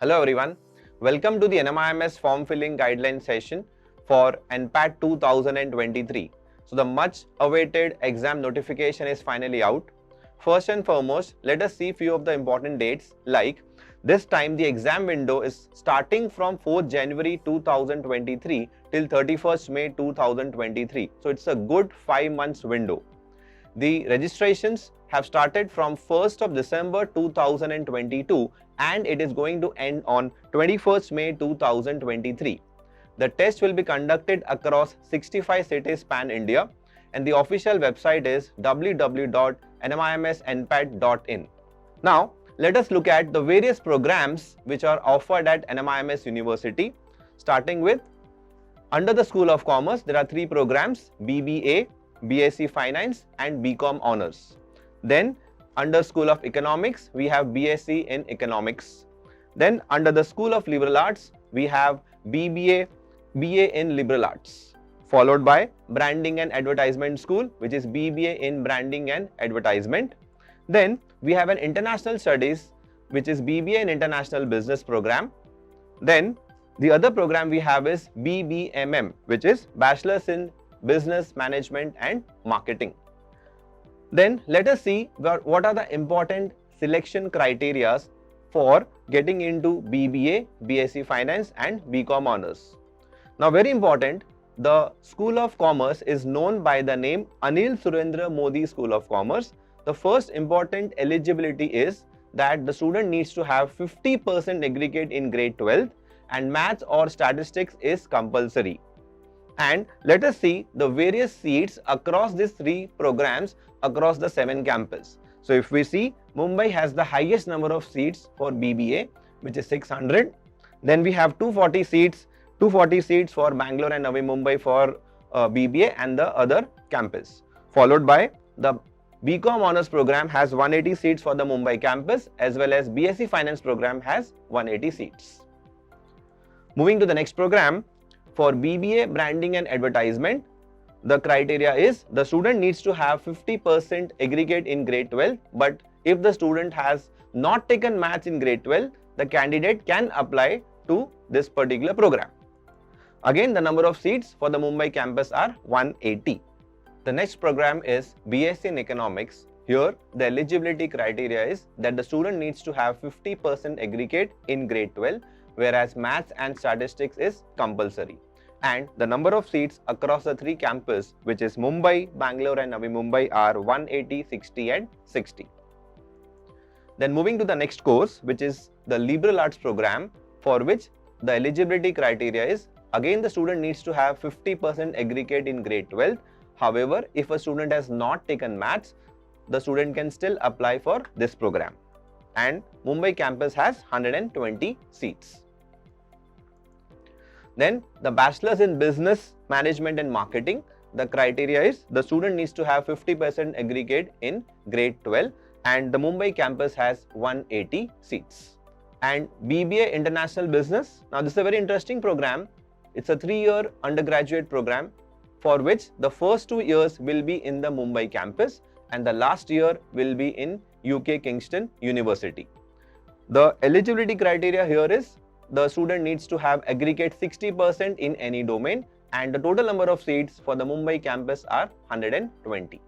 Hello everyone, welcome to the NMIMS form filling guideline session for NPAT 2023. So the much awaited exam notification is finally out. First and foremost, let us see few of the important dates like this time the exam window is starting from 4th January 2023 till 31st May 2023. So it's a good 5 months window. The registrations have started from 1st of December 2022 and it is going to end on 21st May 2023. The test will be conducted across 65 cities pan-India and the official website is www.nmims-npat.in. Now, let us look at the various programs which are offered at NMIMS University. Starting with, under the School of Commerce, there are 3 programs, BBA, BSc Finance and BCom Honours. Then under School of Economics, we have BSc in Economics. Then under the School of Liberal Arts, we have BBA, BA in Liberal Arts. Followed by Branding and Advertisement School, which is BBA in Branding and Advertisement. Then we have an International Studies, which is BBA in International Business Program. Then the other program we have is BBMM, which is Bachelor's in Business Management and Marketing. Then let us see what are the important selection criteria for getting into BBA, BSc Finance and BCom Honours. Now very important, the School of Commerce is known by the name Anil Surendra Modi School of Commerce. The first important eligibility is that the student needs to have 50% aggregate in grade 12 and maths or statistics is compulsory. And let us see the various seats across these 3 programs across the 7 campuses. So if we see, Mumbai has the highest number of seats for BBA, which is 600. Then we have 240 seats for Bangalore and Navi Mumbai for BBA and the other campus. Followed by the BCom Honours program has 180 seats for the Mumbai campus as well as BSc Finance program has 180 seats. Moving to the next program, for BBA Branding and Advertisement, the criteria is the student needs to have 50% aggregate in grade 12, but if the student has not taken maths in grade 12, the candidate can apply to this particular program. Again, the number of seats for the Mumbai campus are 180. The next program is BSc in Economics. Here, the eligibility criteria is that the student needs to have 50% aggregate in grade 12, whereas maths and statistics is compulsory. And the number of seats across the 3 campuses, which is Mumbai, Bangalore and Navi Mumbai, are 180, 60 and 60. Then moving to the next course, which is the Liberal Arts program, for which the eligibility criteria is, again the student needs to have 50% aggregate in grade 12. However, if a student has not taken maths, the student can still apply for this program. And Mumbai campus has 120 seats. Then the Bachelor's in Business Management and Marketing, the criteria is the student needs to have 50% aggregate in grade 12 and the Mumbai campus has 180 seats. And BBA International Business, now this is a very interesting program. It's a 3-year undergraduate program for which the first 2 years will be in the Mumbai campus and the last year will be in UK Kingston University. The eligibility criteria here is the student needs to have aggregate 60% in any domain and the total number of seats for the Mumbai campus are 120.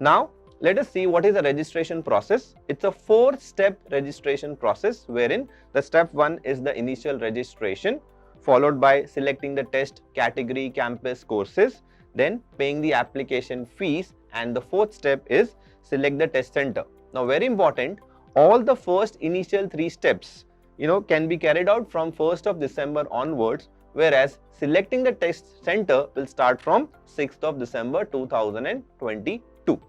Now, let us see what is the registration process. It's a 4-step registration process wherein the step 1 is the initial registration, followed by selecting the test category, campus, courses, then paying the application fees, and the 4th step is select the test center. Now, very important, all the first initial 3 steps can be carried out from 1st of December onwards, whereas selecting the test center will start from 6th of December 2022.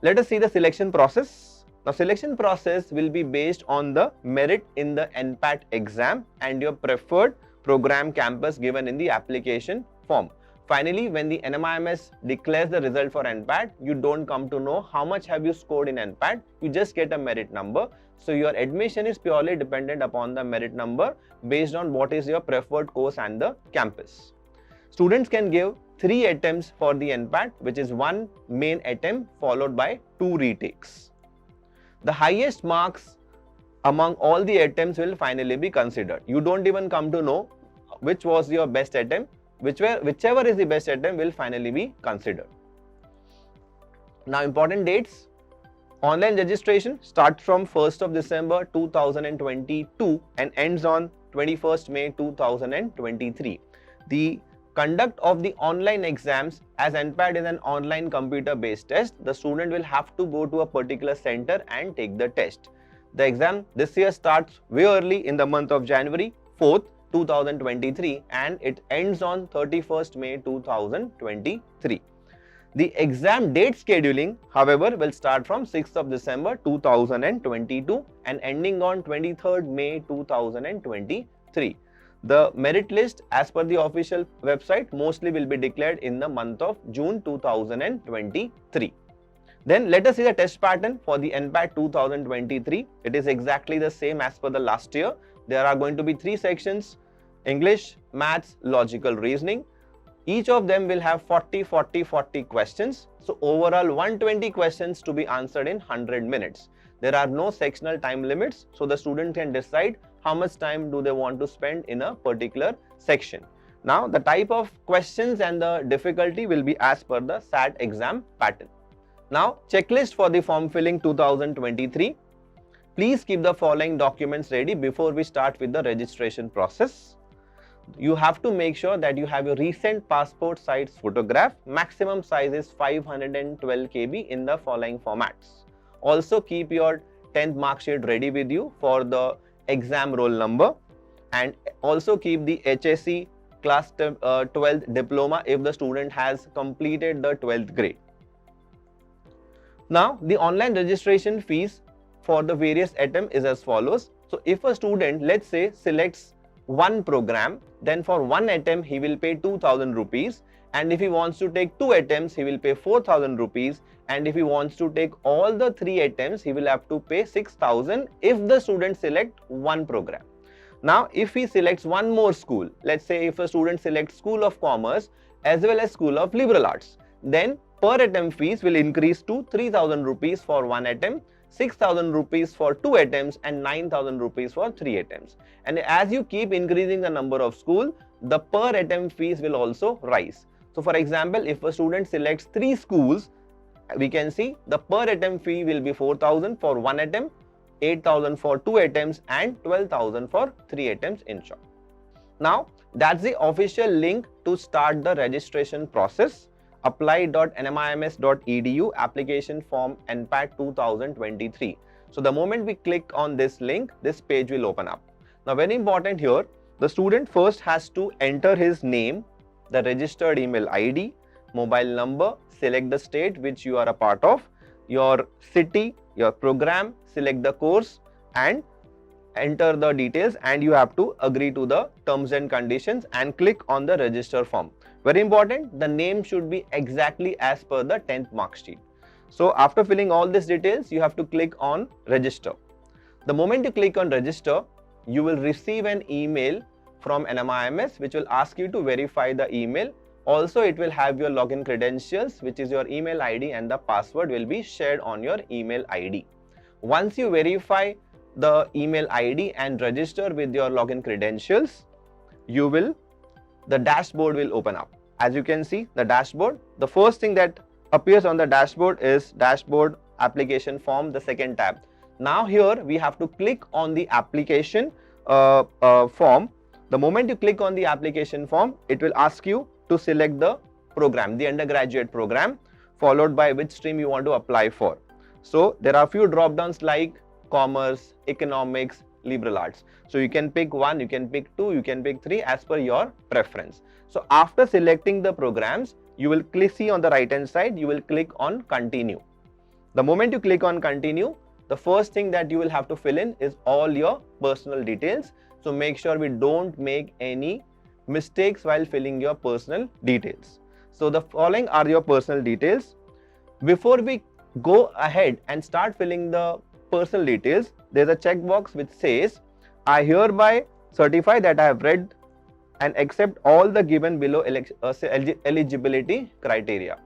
Let us see the selection process. Now, selection process will be based on the merit in the NPAT exam and your preferred program campus given in the application form. Finally, when the NMIMS declares the result for NPAT, you don't come to know how much have you scored in NPAT, you just get a merit number. So your admission is purely dependent upon the merit number based on what is your preferred course and the campus. Students can give 3 attempts for the NPAT, which is 1 main attempt followed by 2 retakes. The highest marks among all the attempts will finally be considered. You don't even come to know which was your best attempt, whichever is the best attempt will finally be considered. Now, important dates. Online registration starts from 1st of December 2022 and ends on 21st May 2023. The conduct of the online exams, as NPAT is an online computer based test, the student will have to go to a particular center and take the test. The exam this year starts way early in the month of January 4th, 2023 and it ends on 31st May 2023. The exam date scheduling, however, will start from 6th of December 2022 and ending on 23rd May 2023. The merit list as per the official website mostly will be declared in the month of June 2023. Then let us see the test pattern for the NPAT 2023. It is exactly the same as per the last year. There are going to be 3 sections: English, Maths, Logical Reasoning. Each of them will have 40 questions. So overall 120 questions to be answered in 100 minutes. There are no sectional time limits, so the student can decide how much time do they want to spend in a particular section. Now the type of questions and the difficulty will be as per the SAT exam pattern. Now, checklist for the form filling 2023. Please keep the following documents ready before we start with the registration process. You have to make sure that you have your recent passport size photograph. Maximum size is 512 KB in the following formats. Also keep your 10th mark sheet ready with you for the exam roll number, and also keep the HSC class 12th diploma if the student has completed the 12th grade. Now, the online registration fees for the various attempts is as follows. So, if a student, let's say, selects one program, then for one attempt he will pay 2000 rupees, and if he wants to take 2 attempts he will pay 4000 rupees, and if he wants to take all the 3 attempts he will have to pay 6000 if the student select one program. Now, if he selects one more school, let's say if a student selects School of Commerce as well as School of Liberal Arts, then per attempt fees will increase to 3000 rupees for one attempt, 6000 rupees for 2 attempts and 9000 rupees for 3 attempts. And as you keep increasing the number of schools, the per attempt fees will also rise. So for example, if a student selects 3 schools, we can see the per attempt fee will be 4000 for one attempt, 8000 for 2 attempts and 12000 for 3 attempts in short. Now that's the official link to start the registration process. apply.nmims.edu application form NPAT 2023. So the moment we click on this link, this page will open up. Now very important here, the student first has to enter his name, the registered email ID, mobile number, select the state which you are a part of, your city, your program, select the course and enter the details, and you have to agree to the terms and conditions and click on the register form. Very important, the name should be exactly as per the 10th mark sheet. So after filling all these details, you have to click on register. The moment you click on register, you will receive an email from NMIMS which will ask you to verify the email. Also, it will have your login credentials, which is your email ID, and the password will be shared on your email ID. Once you verify the email ID and register with your login credentials, the dashboard will open up. As you can see, the dashboard, the first thing that appears on the dashboard is dashboard application form, the second tab. Now here we have to click on the application form. The moment you click on the application form, it will ask you to select the program, the undergraduate program, followed by which stream you want to apply for. So there are a few drop downs like commerce, economics, liberal arts. So you can pick 1, you can pick 2, you can pick 3 as per your preference. So after selecting the programs, you will see on the right hand side, you will click on continue. The moment you click on continue, the first thing that you will have to fill in is all your personal details. So make sure we don't make any mistakes while filling your personal details. So the following are your personal details. Before we go ahead and start filling the personal details, there's a checkbox which says, I hereby certify that I have read and accept all the given below eligibility criteria.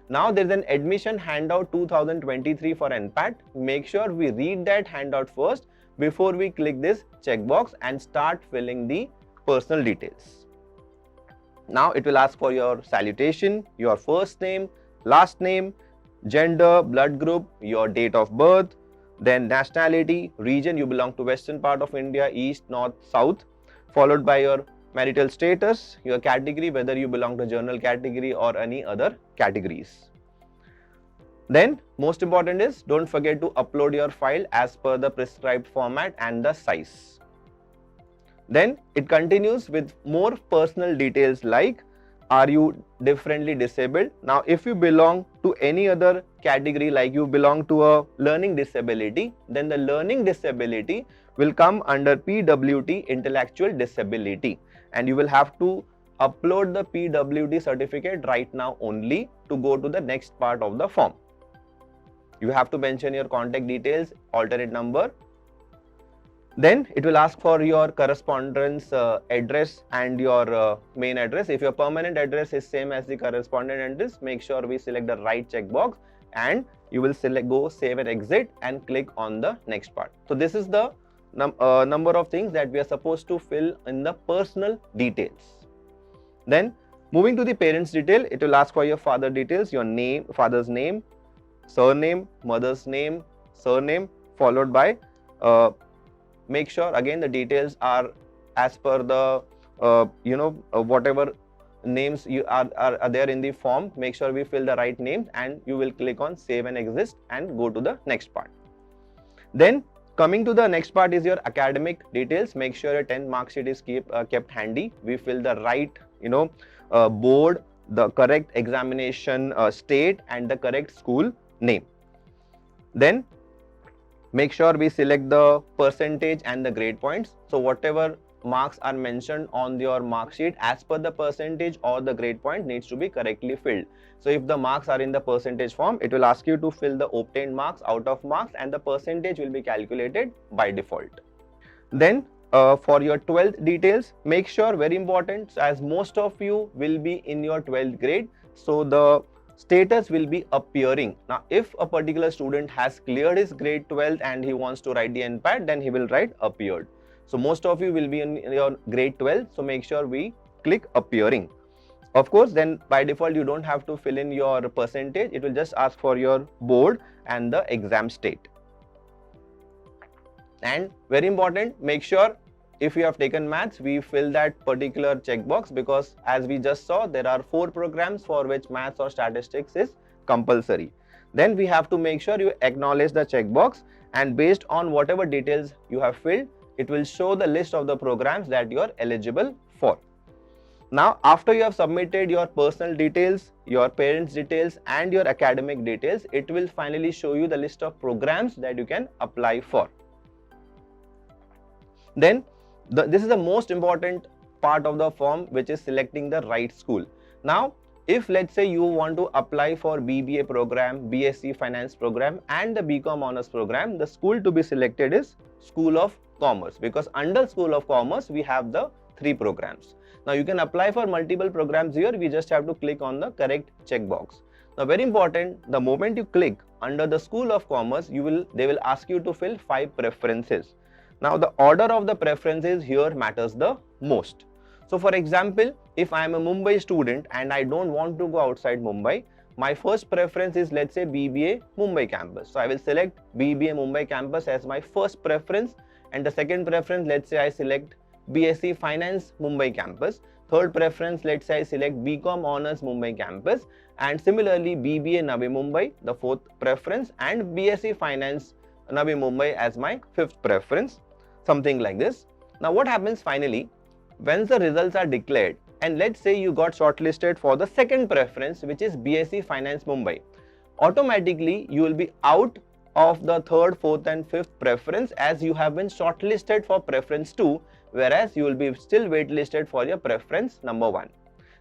Now there's an admission handout 2023 for NPAT. Make sure we read that handout first before we click this checkbox and start filling the personal details. Now it will ask for your salutation, your first name, last name, gender, blood group, your date of birth, then nationality, region, you belong to western part of India, east, north, south, followed by your marital status, your category, whether you belong to general category or any other categories. Then most important is, don't forget to upload your file as per the prescribed format and the size. Then it continues with more personal details like, are you differently disabled? Now if you belong to any other category, like you belong to a learning disability, then the learning disability will come under PWD, intellectual disability, and you will have to upload the PWD certificate right now only to go to the next part of the form. You have to mention your contact details, alternate number. Then it will ask for your correspondence address and your main address. If your permanent address is same as the correspondent address, make sure we select the right checkbox and you will select go save and exit and click on the next part. So this is the number of things that we are supposed to fill in the personal details. Then moving to the parents detail, it will ask for your father details, your name, father's name, surname, mother's name, surname, followed by make sure again the details are as per the whatever names you are there in the form. Make sure we fill the right names and you will click on save and exit and go to the next part. Then coming to the next part is your academic details. Make sure your 10 mark sheet is kept handy. We fill the right board, the correct examination state and the correct school name. Then make sure we select the percentage and the grade points. So whatever marks are mentioned on your mark sheet as per the percentage or the grade point needs to be correctly filled. So if the marks are in the percentage form, it will ask you to fill the obtained marks out of marks and the percentage will be calculated by default. Then for your 12th details, make sure, very important, as most of you will be in your 12th grade, so the status will be appearing. Now if a particular student has cleared his grade 12 and he wants to write the NPAT, then he will write appeared. So most of you will be in your grade 12, so make sure we click appearing. Of course, then by default you don't have to fill in your percentage, it will just ask for your board and the exam state. And very important, make sure if you have taken maths, we fill that particular checkbox, because as we just saw, there are 4 programs for which maths or statistics is compulsory. Then we have to make sure you acknowledge the checkbox, and based on whatever details you have filled, it will show the list of the programs that you are eligible for. Now after you have submitted your personal details, your parents details and your academic details, it will finally show you the list of programs that you can apply for. Then this is the most important part of the form, which is selecting the right school. Now if let's say you want to apply for BBA program, BSc Finance program and the BCom Honors program, the school to be selected is School of Commerce, because under School of Commerce we have the 3 programs. Now you can apply for multiple programs here, we just have to click on the correct checkbox. Now very important, the moment you click under the School of Commerce, they will ask you to fill 5 preferences. Now the order of the preferences here matters the most. So for example, if I am a Mumbai student and I don't want to go outside Mumbai, my first preference is, let's say, BBA Mumbai campus. So I will select BBA Mumbai campus as my first preference, and the second preference, let's say I select BSc Finance Mumbai campus. Third preference, let's say I select BCom Honors Mumbai campus, and similarly BBA Navi Mumbai, the fourth preference, and BSc Finance Navi Mumbai as my fifth preference, something like this. Now what happens finally, once the results are declared, and let's say you got shortlisted for the second preference, which is BSc Finance Mumbai, automatically you will be out of the third, fourth and fifth preference, as you have been shortlisted for preference 2, whereas you will be still waitlisted for your preference number 1.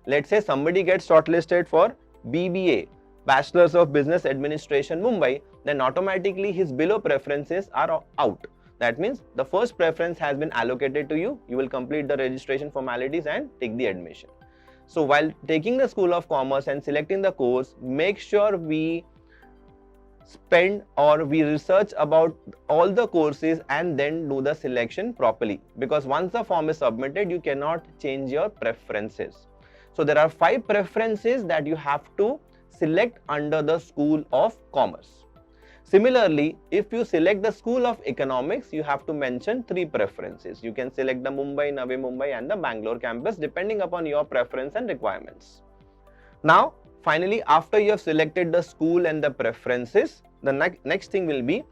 Let's say somebody gets shortlisted for BBA, Bachelors of Business Administration Mumbai, then automatically his below preferences are out. That means the first preference has been allocated to you. You will complete the registration formalities and take the admission. So while taking the School of Commerce and selecting the course, make sure we spend or we research about all the courses and then do the selection properly, because once the form is submitted you cannot change your preferences. So there are 5 preferences that you have to select under the School of Commerce. Similarly, if you select the School of Economics, you have to mention 3 preferences. You can select the Mumbai, Navi Mumbai and the Bangalore campus depending upon your preference and requirements. Now, finally, after you have selected the school and the preferences, the next thing will be,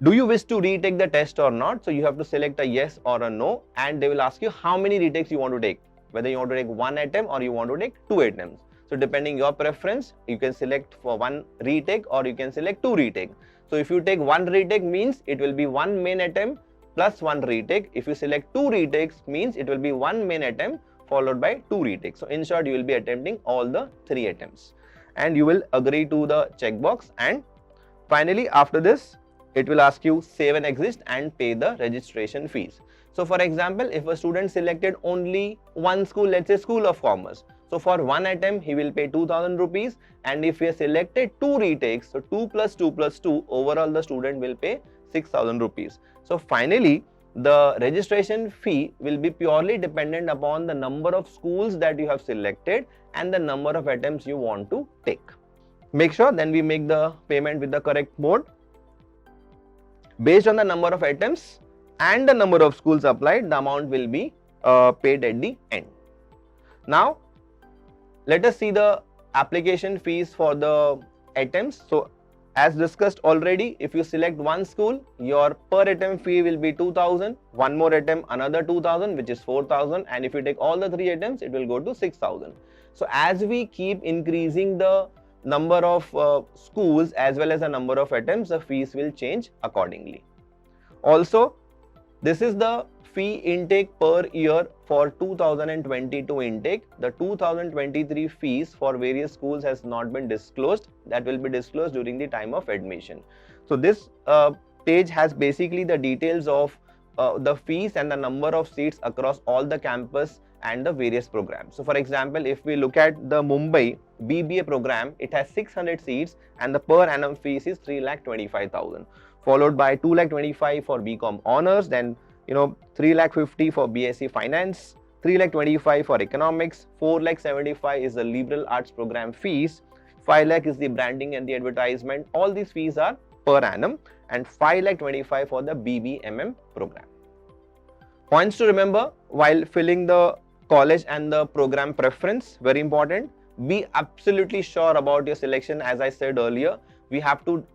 do you wish to retake the test or not? So you have to select a yes or a no, and they will ask you how many retakes you want to take, whether you want to take 1 attempt or you want to take 2 attempts. So depending your preference, you can select for 1 retake or you can select 2 retake. So if you take 1 retake means it will be 1 main attempt plus 1 retake. If you select 2 retakes means it will be 1 main attempt followed by 2 retakes. So in short, you will be attempting all the 3 attempts and you will agree to the checkbox, and finally after this it will ask you save and exit and pay the registration fees. So for example, if a student selected only one school, let's say School of Commerce, so for 1 attempt he will pay 2000 rupees, and if he has selected 2 retakes, so 2 plus 2 plus 2, overall the student will pay 6000 rupees. So finally the registration fee will be purely dependent upon the number of schools that you have selected and the number of attempts you want to take. Make sure then we make the payment with the correct mode. Based on the number of attempts and the number of schools applied, the amount will be paid at the end. Now, let us see the application fees for the attempts. So, as discussed already, if you select one school, your per attempt fee will be 2000, one more attempt another 2000, which is 4000, and if you take all the 3 attempts, it will go to 6000. So, as we keep increasing the number of schools as well as the number of attempts, the fees will change accordingly. Also, this is the fee intake per year for 2022 intake. The 2023 fees for various schools has not been disclosed. That will be disclosed during the time of admission. So this page has basically the details of the fees and the number of seats across all the campus and the various programs. So for example, if we look at the Mumbai BBA program, it has 600 seats and the per annum fees is 3,25,000, followed by 2,25,000 for BCom honors, then 3,50,000 for BSc finance, 3,25,000 for economics, 4,75,000 is the liberal arts program fees, 5,00,000 is the branding and the advertisement. All these fees are per annum, and 5,25,000 for the BBMM program. Points to remember while filling the college and the program preference, very important. Be absolutely sure about your selection. As I said earlier, we have to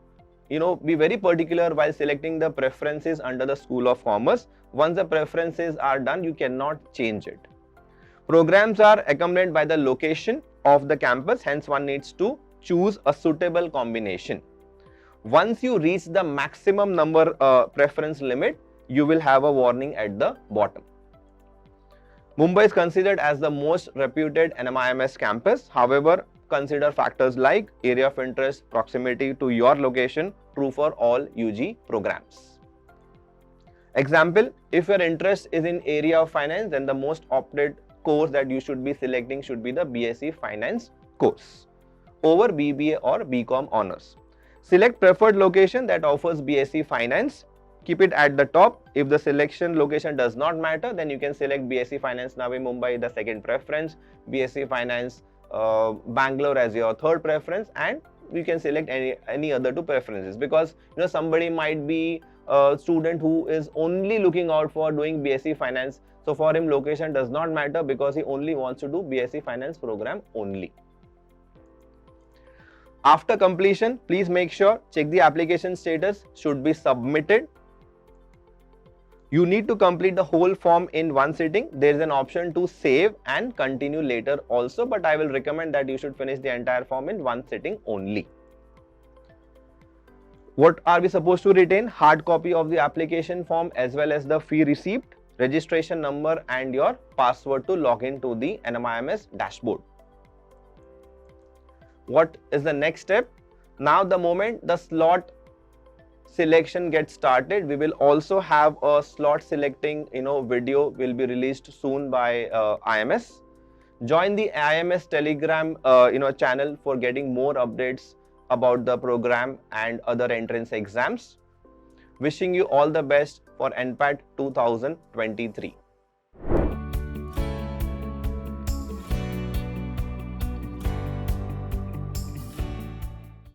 be very particular while selecting the preferences under the School of Commerce. Once the preferences are done, you cannot change it. Programs are accompanied by the location of the campus, hence one needs to choose a suitable combination. Once you reach the maximum number preference limit, you will have a warning at the bottom. Mumbai is considered as the most reputed NMIMS campus. However, consider factors like area of interest, proximity to your location, true for all UG programs. Example, if your interest is in area of finance, then the most opted course that you should be selecting should be the BSc Finance course over BBA or BCom honors. Select preferred location that offers BSc Finance. Keep it at the top. If the selection location does not matter, then you can select BSc Finance Navi Mumbai, the second preference, BSc Finance Bangalore as your third preference, and you can select any other 2 preferences, because somebody might be a student who is only looking out for doing BSc Finance. So for him, location does not matter because he only wants to do BSc Finance program only. After completion, please make sure check the application status should be submitted. You need to complete the whole form in one sitting. There is an option to save and continue later also, but I will recommend that you should finish the entire form in one sitting only. What are we supposed to retain? Hard copy of the application form as well as the fee receipt, registration number and your password to log in to the NMIMS dashboard. What is the next step? Now the moment the slot selection gets started, we will also have a slot selecting video will be released soon by IMS. Join the IMS Telegram channel for getting more updates about the program and other entrance exams. Wishing you all the best for NPAT 2023.